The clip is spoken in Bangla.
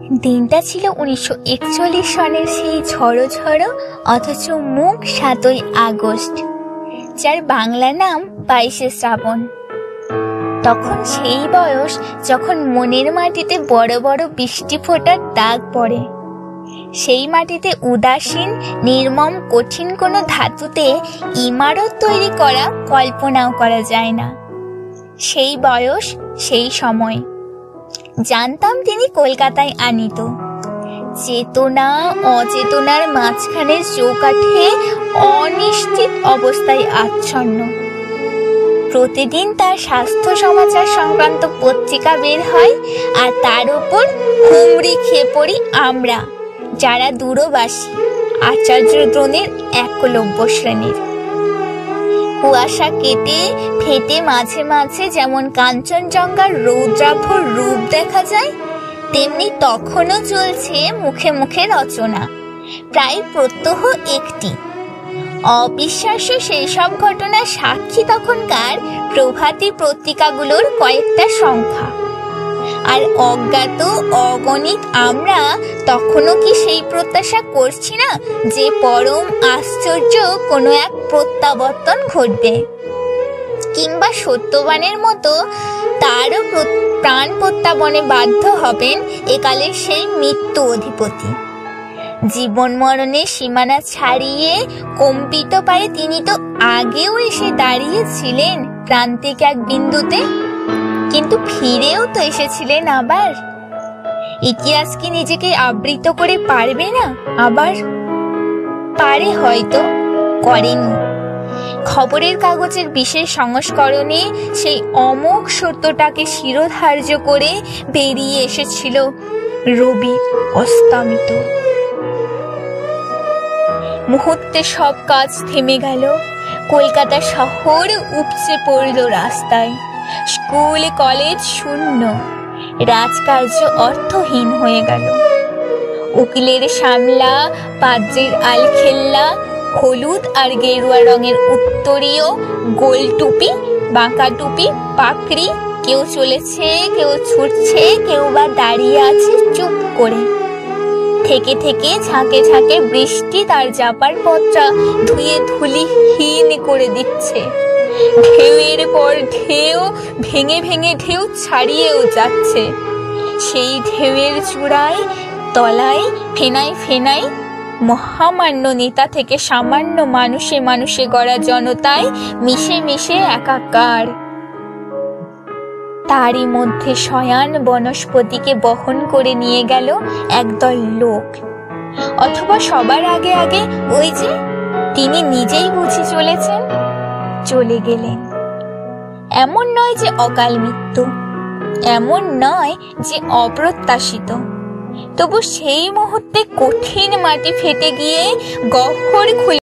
দিনটা ছিল 1941 সনের সেই ঝড়ো ঝড়ো অথচ মুখ 7ই আগস্ট, যার বাংলা নাম 22শে শ্রাবণ। তখন সেই বয়স যখন মনের মাটিতে বড় বড় বৃষ্টি ফোঁটার দাগ পড়ে। সেই মাটিতে উদাসীন নির্মম কঠিন কোনো ধাতুতে ইমারত তৈরি করা কল্পনাও করা যায় না। সেই বয়স, সেই সময়। জানতাম তিনি কলকাতায় আনিত। চেতনা অচেতনার মাঝখানে চৌকাঠে অনিশ্চিত অবস্থায় আচ্ছন্ন। প্রতিদিন তার স্বাস্থ্য সমাচার সংক্রান্ত পত্রিকা বের হয়, আর তার উপর হুমড়ি খেয়ে পড়ি আমরা, যারা দূরবাসী, আচার্য দ্রোণের একলব্য শ্রেণীর। কুয়াশা কেটে ফেটে মাঝে মাঝে যেমন কাঞ্চনজঙ্ঘার রৌদ্রাভর রূপ দেখা যায়, তেমনি তখনও চলছে মুখে মুখে রচনা, প্রায় প্রত্যহ একটি। অবিশ্বাস্য সেই সব ঘটনার সাক্ষী তখনকার প্রভাতী পত্রিকাগুলোর কয়েকটা সংখ্যা। আর অজ্ঞাত অগণিত আমরা তখনও কি সেই প্রত্যাশা করছি না যে পরম আশ্চর্য কোনো এক প্রত্যাবর্তন ঘটবে, কিংবা সত্যবানের মতো তারও প্রাণ প্রত্যাবনে বাধ্য হবেন একালের সেই মৃত্যু অধিপতি। জীবন মরণের সীমানা ছাড়িয়ে কম্পিত পায়ে তিনি তো আগেও এসে দাঁড়িয়েছিলেন প্রান্তিক এক বিন্দুতে, কিন্তু ফিরেও তো এসেছিলেন আবার। ইতিহাস কি নিজেকে আবৃত করে পারবে না আবার? পারে, হয়তো করেনি। খবরের কাগজের বিশেষ সংস্করণে সেই অমোঘ সত্যটাকে শিরোধার্য করে বেরিয়ে এসেছিল রবি অস্তামিত। মুহূর্তে সব কাজ থেমে গেল। কলকাতা শহর উপচে পড়ল রাস্তায়। স্কুল কলেজ শূন্য, রাজকার্য অর্থহীন হয়ে গেল। উকিলের সামলা, পাদ্রির আলখেল্লা, হলুদ আর গেরুয়া রঙের উত্তরীয়, গোল টুপি, বাঁকা টুপি, পাকড়ি, কেউ চলেছে, কেউ ছুটছে, কেউ বা দাঁড়িয়ে আছে চুপ করে। থেকে থেকে ঝাঁকে ঝাঁকে বৃষ্টি তার জাপার পথটা ধুয়ে ধুলিহীন করে দিচ্ছে। ঢেউয়ের পর ঢেউ, ভেঙে ভেঙে ঢেউ ছাড়িয়েও যাচ্ছে। সেই ঢেউয়ের চূড়ায় তলায় ফেনাই ফেনাই মহামান্য নেতা থেকে সামান্য মানুষে মানুষে গড়া জনতায় মিশে মিশে একাকার। তারই মধ্যে শয়ান বনস্পতিকে বহন করে নিয়ে গেল একদল লোক। অথবা সবার আগে আগে ওই যে তিনি নিজেই বুঝি চলেছেন, চলে গেলেন। এমন নয় যে অকাল মৃত্যু, এমন নয় যে অপ্রত্যাশিত, তবু সেই মুহূর্তে কঠিন মাটি ফেটে গিয়ে গহ্বর খুলে